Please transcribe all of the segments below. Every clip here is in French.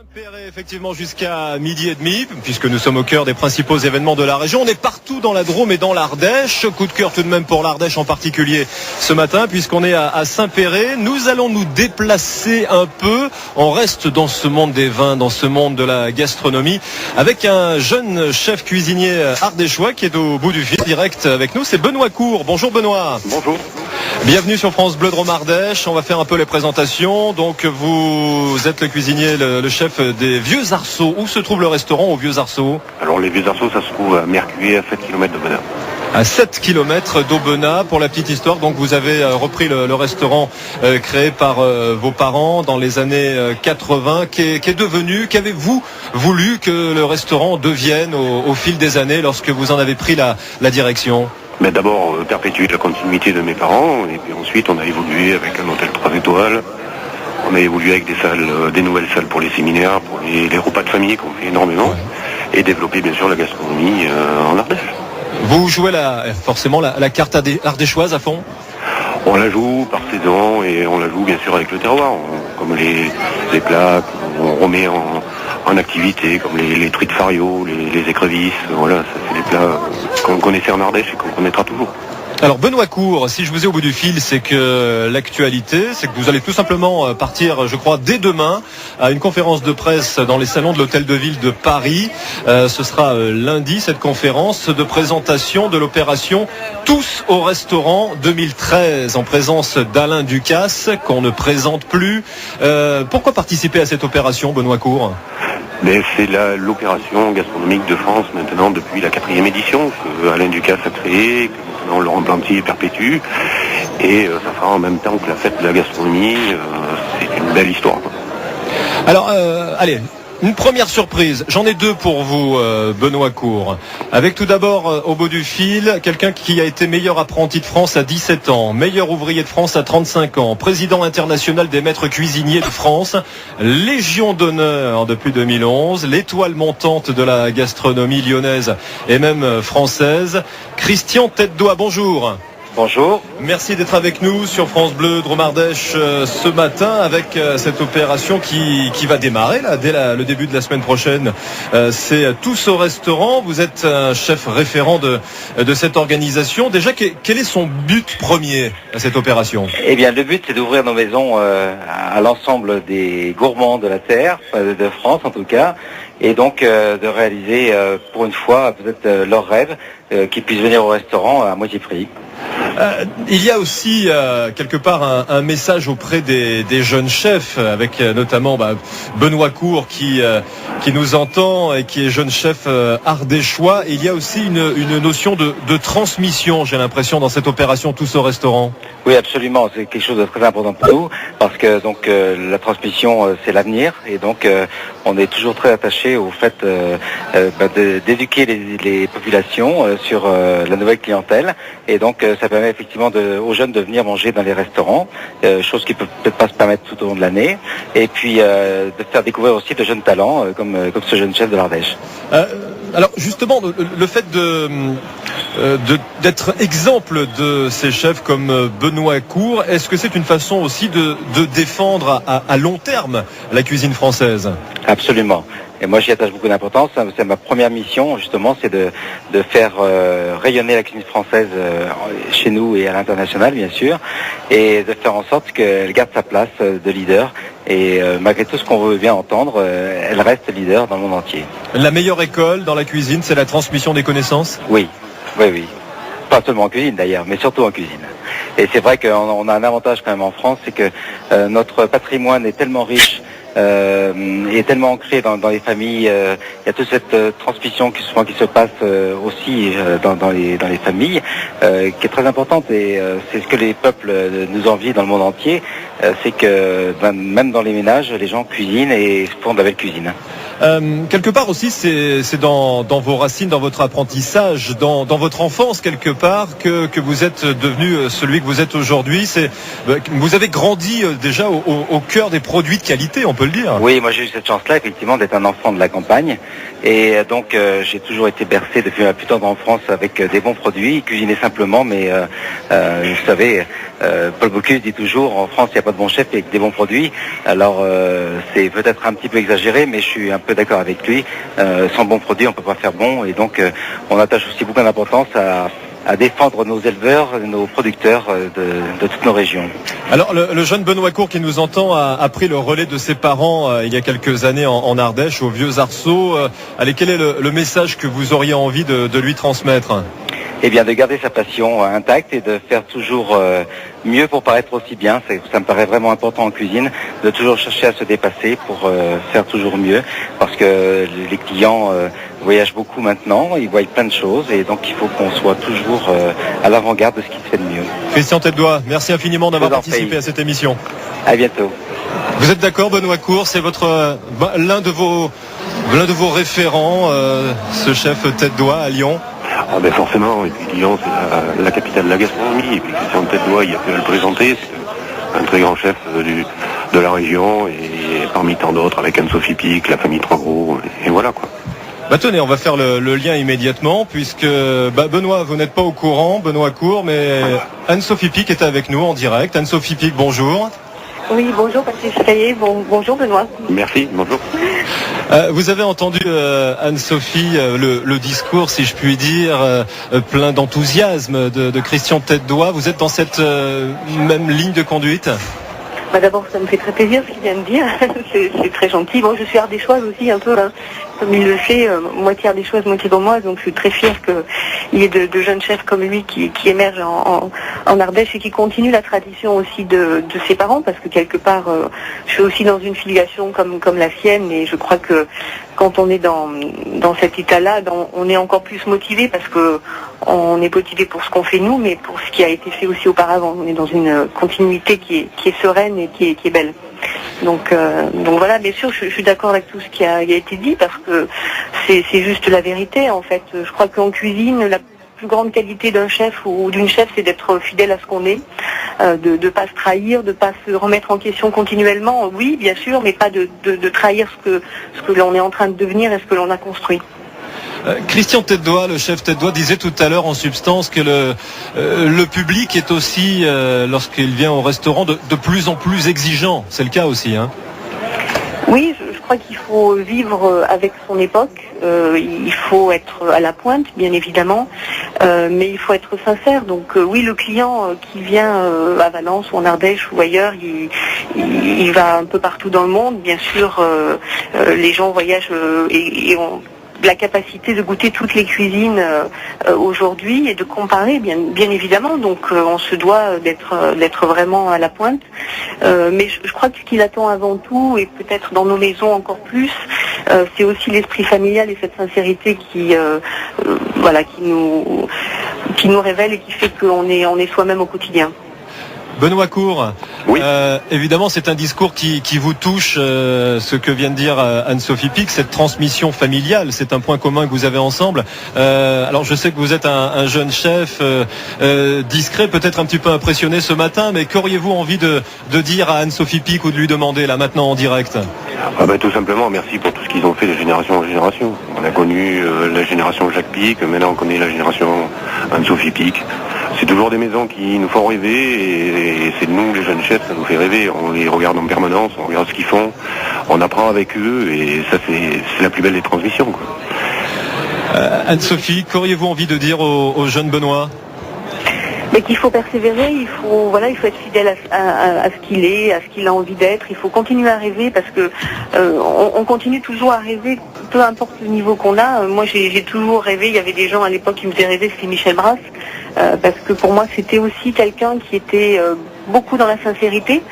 Saint-Péray, effectivement, jusqu'à midi et demi, puisque nous sommes au cœur des principaux événements de la région. On est partout dans la Drôme et dans l'Ardèche. Coup de cœur tout de même pour l'Ardèche en particulier ce matin, puisqu'on est à Saint-Péray. Nous allons nous déplacer un peu. On reste dans ce monde des vins, dans ce monde de la gastronomie, avec un jeune chef cuisinier ardéchois qui est au bout du fil direct avec nous. C'est Benoît Cour. Bonjour Benoît. Bonjour. Bienvenue sur France Bleu Drôme Ardèche. On va faire un peu les présentations. Donc vous êtes le cuisinier, le chef des Vieux Arceaux. Où se trouve le restaurant aux Vieux Arceaux? Alors les Vieux Arceaux, ça se trouve à Mercury, à 7 km d'Aubenas. À 7 km d'Aubenas. Pour la petite histoire, donc vous avez repris le restaurant créé par vos parents dans les années 80, qui est devenu, qu'avez-vous voulu que le restaurant devienne au fil des années lorsque vous en avez pris la direction? Mais d'abord, perpétuer la continuité de mes parents, et puis ensuite on a évolué avec un hôtel 3 étoiles. On a évolué avec des salles, des nouvelles salles pour les séminaires, pour les repas de famille qu'on fait énormément, et développer bien sûr la gastronomie en Ardèche. Vous jouez forcément la carte ardéchoise à fond? On la joue par saison et on la joue bien sûr avec le terroir, comme les plats qu'on remet en activité, comme les truites fario, les écrevisses. Voilà, ça c'est des plats qu'on connaissait en Ardèche et qu'on connaîtra toujours. Alors Benoît Cour, si je vous ai au bout du fil, c'est que l'actualité, c'est que vous allez tout simplement partir, je crois, dès demain à une conférence de presse dans les salons de l'Hôtel de Ville de Paris. Ce sera lundi, cette conférence de présentation de l'opération Tous au restaurant 2013 en présence d'Alain Ducasse, qu'on ne présente plus. Pourquoi participer à cette opération, Benoît Cour? Mais c'est l'opération gastronomique de France maintenant depuis la 4e édition que Alain Ducasse a créée, que maintenant Laurent Plantier perpétue, et ça fera en même temps que la fête de la gastronomie. C'est une belle histoire. Alors, allez, une première surprise. J'en ai deux pour vous, Benoît Cour. Avec tout d'abord, au bout du fil, quelqu'un qui a été meilleur apprenti de France à 17 ans, meilleur ouvrier de France à 35 ans, président international des maîtres cuisiniers de France, Légion d'honneur depuis 2011, l'étoile montante de la gastronomie lyonnaise et même française, Christian Tête-Doigt. Bonjour. Bonjour. Merci d'être avec nous sur France Bleu Drôme Ardèche ce matin avec cette opération qui va démarrer là, dès le début de la semaine prochaine. C'est Tous au restaurant. Vous êtes un chef référent de cette organisation. Déjà, quel est son but premier à cette opération? Eh bien, le but, c'est d'ouvrir nos maisons à l'ensemble des gourmands de la terre, de France en tout cas, et donc de réaliser pour une fois peut-être leur rêve, qu'ils puissent venir au restaurant à moitié prix. Il y a aussi quelque part un message auprès des jeunes chefs, avec notamment Benoît Cour qui nous entend et qui est jeune chef ardéchois. Il y a aussi une notion de transmission, j'ai l'impression, dans cette opération Tous au restaurant. Oui, absolument. C'est quelque chose de très important pour nous parce que donc la transmission, c'est l'avenir, et donc on est toujours très attaché au fait d'éduquer les populations sur la nouvelle clientèle, et donc ça permet effectivement aux jeunes de venir manger dans les restaurants, chose qui peut peut-être pas se permettre tout au long de l'année, et puis de faire découvrir aussi de jeunes talents comme ce jeune chef de l'Ardèche. Alors justement, le fait d'être exemple de ces chefs comme Benoît Cour, est-ce que c'est une façon aussi de défendre à long terme la cuisine française? Absolument. Et moi, j'y attache beaucoup d'importance. C'est ma première mission, justement, c'est de faire rayonner la cuisine française chez nous et à l'international, bien sûr, et de faire en sorte qu'elle garde sa place de leader. Et malgré tout ce qu'on veut bien entendre, elle reste leader dans le monde entier. La meilleure école dans la cuisine, c'est la transmission des connaissances? Oui. Pas seulement en cuisine d'ailleurs, mais surtout en cuisine. Et c'est vrai qu'on a un avantage quand même en France, c'est que notre patrimoine est tellement riche, est tellement ancré dans les familles. Il y a toute cette transmission qui se passe aussi dans les familles, qui est très importante, et c'est ce que les peuples nous envient dans le monde entier. C'est que même dans les ménages, les gens cuisinent et font de la belle cuisine. Quelque part aussi, c'est dans vos racines, dans votre apprentissage, dans votre enfance quelque part que vous êtes devenu celui que vous êtes aujourd'hui. Vous avez grandi déjà au cœur des produits de qualité, on peut le dire. Oui, moi j'ai eu cette chance-là effectivement d'être un enfant de la campagne et donc j'ai toujours été bercé depuis ma plus tendre enfance avec des bons produits, cuisiner simplement, mais vous savez, Paul Bocuse dit toujours en France il n'y a pas de bon chef avec des bons produits. Alors c'est peut-être un petit peu exagéré, mais je suis un peu d'accord avec lui. Sans bons produits, on peut pas faire bon, et donc on attache aussi beaucoup d'importance à défendre nos éleveurs, nos producteurs de toutes nos régions. Alors le jeune Benoît Cour qui nous entend a pris le relais de ses parents il y a quelques années en Ardèche, au Vieux Arceau. Allez, quel est le message que vous auriez envie de lui transmettre ? Eh bien, de garder sa passion intacte et de faire toujours mieux pour paraître aussi bien. Ça me paraît vraiment important en cuisine, de toujours chercher à se dépasser pour faire toujours mieux. Parce que les clients voyagent beaucoup maintenant, ils voient plein de choses, et donc il faut qu'on soit toujours à l'avant-garde de ce qui se fait de mieux. Christian Tête-Doigt, merci infiniment d'avoir participé à cette émission. À bientôt. Vous êtes d'accord, Benoît Cour, c'est l'un de vos référents, ce chef Tête-Doigt à Lyon. Ah ben forcément, et puis Lyon c'est la capitale de la gastronomie, et puis Christian Tête-Doigt, il y a pu le présenter, c'est un très grand chef de la région, et parmi tant d'autres avec Anne-Sophie Pic, la famille Trois Gros, et voilà quoi. Tenez, on va faire le lien immédiatement, puisque Benoît, vous n'êtes pas au courant, Benoît Cour, mais Anne-Sophie Pic est avec nous en direct. Anne-Sophie Pic, bonjour. Oui, bonjour Patrice Caillé, bonjour Benoît. Merci, bonjour. Vous avez entendu Anne-Sophie le discours, si je puis dire, plein d'enthousiasme de Christian Tête-Doigt. Vous êtes dans cette même ligne de conduite ? D'abord, ça me fait très plaisir ce qu'il vient de dire, c'est très gentil. Bon, je suis ardéchoise aussi un peu, hein. Comme il le sait, moitié ardéchoise, moitié gaumoise, donc je suis très fière qu'il y ait de jeunes chefs comme lui qui émergent en Ardèche et qui continuent la tradition aussi de ses parents, parce que quelque part, je suis aussi dans une filiation comme la sienne, et je crois que quand on est dans cet état-là, on est encore plus motivé, parce que on est motivé pour ce qu'on fait nous, mais pour ce qui a été fait aussi auparavant. On est dans une continuité qui est sereine et qui est belle. Donc voilà, bien sûr, je suis d'accord avec tout ce qui a été dit, parce que c'est juste la vérité en fait. Je crois qu'en cuisine, la plus grande qualité d'un chef ou d'une chef, c'est d'être fidèle à ce qu'on est, de pas se trahir, de pas se remettre en question continuellement. Oui, bien sûr, mais pas de trahir ce que l'on est en train de devenir et ce que l'on a construit. Christian Tête-Doigt, le chef Tête-Doigt, disait tout à l'heure en substance que le public est aussi, lorsqu'il vient au restaurant, de plus en plus exigeant. C'est le cas aussi, hein ? Oui, je crois qu'il faut vivre avec son époque. Il faut être à la pointe, bien évidemment, mais il faut être sincère. Donc oui, le client qui vient à Valence ou en Ardèche ou ailleurs, il va un peu partout dans le monde. Bien sûr, les gens voyagent et ont la capacité de goûter toutes les cuisines aujourd'hui et de comparer, bien évidemment. Donc on se doit d'être vraiment à la pointe. Mais je crois que ce qu'il attend avant tout, et peut-être dans nos maisons encore plus, c'est aussi l'esprit familial et cette sincérité qui nous révèle et qui fait qu'on est soi-même au quotidien. Benoît Cour, oui. Évidemment c'est un discours qui vous touche, ce que vient de dire Anne-Sophie Pic, cette transmission familiale, c'est un point commun que vous avez ensemble. Alors je sais que vous êtes un jeune chef discret, peut-être un petit peu impressionné ce matin, mais qu'auriez-vous envie de dire à Anne-Sophie Pic ou de lui demander là maintenant en direct ? Tout simplement, merci pour tout ce qu'ils ont fait de génération en génération. On a connu la génération Jacques Pic, maintenant on connaît la génération Anne-Sophie Pic. C'est toujours des maisons qui nous font rêver, et c'est nous, les jeunes chefs, ça nous fait rêver. On les regarde en permanence, on regarde ce qu'ils font, on apprend avec eux, et ça c'est la plus belle des transmissions, quoi. Anne-Sophie, qu'auriez-vous envie de dire au jeune Benoît ? Mais qu'il faut persévérer, il faut être fidèle à ce qu'il est, à ce qu'il a envie d'être. Il faut continuer à rêver, parce que on continue toujours à rêver, peu importe le niveau qu'on a. Moi, j'ai toujours rêvé. Il y avait des gens à l'époque qui me faisaient rêver, c'était Michel Brasse, parce que pour moi, c'était aussi quelqu'un qui était beaucoup dans la sincérité,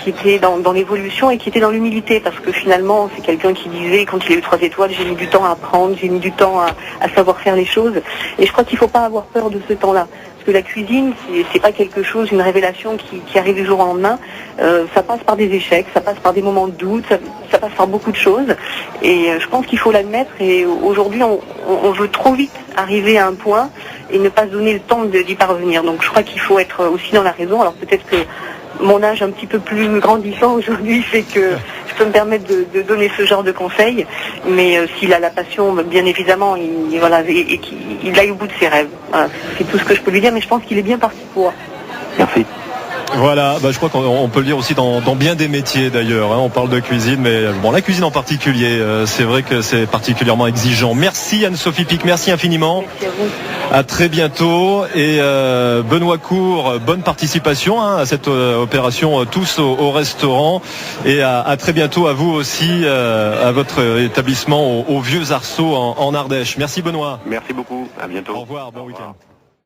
qui était dans l'évolution et qui était dans l'humilité, parce que finalement c'est quelqu'un qui disait, quand il a eu 3 étoiles, j'ai mis du temps à apprendre, j'ai mis du temps à savoir faire les choses, et je crois qu'il ne faut pas avoir peur de ce temps-là. Parce que la cuisine, c'est pas quelque chose, une révélation qui arrive du jour au lendemain. Ça passe par des échecs, ça passe par des moments de doute, ça passe par beaucoup de choses. Et je pense qu'il faut l'admettre. Et aujourd'hui, on veut trop vite arriver à un point et ne pas se donner le temps d'y parvenir. Donc je crois qu'il faut être aussi dans la raison. Alors peut-être que mon âge un petit peu plus grandissant aujourd'hui fait que je peux me permettre de donner ce genre de conseils, mais s'il a la passion, bien évidemment, et qu'il aille au bout de ses rêves. Voilà, c'est tout ce que je peux lui dire, mais je pense qu'il est bien parti pour. Merci. Voilà, je crois qu'on peut le dire aussi dans bien des métiers d'ailleurs, hein. On parle de cuisine, mais bon, la cuisine en particulier, c'est vrai que c'est particulièrement exigeant. Merci Anne-Sophie Pic, merci infiniment. Merci à vous. À très bientôt. Et Benoît Cour, bonne participation à cette opération Tous au restaurant. Et à très bientôt à vous aussi, à votre établissement au Vieux Arceau en Ardèche. Merci Benoît. Merci beaucoup. À bientôt. Au revoir, bon week-end.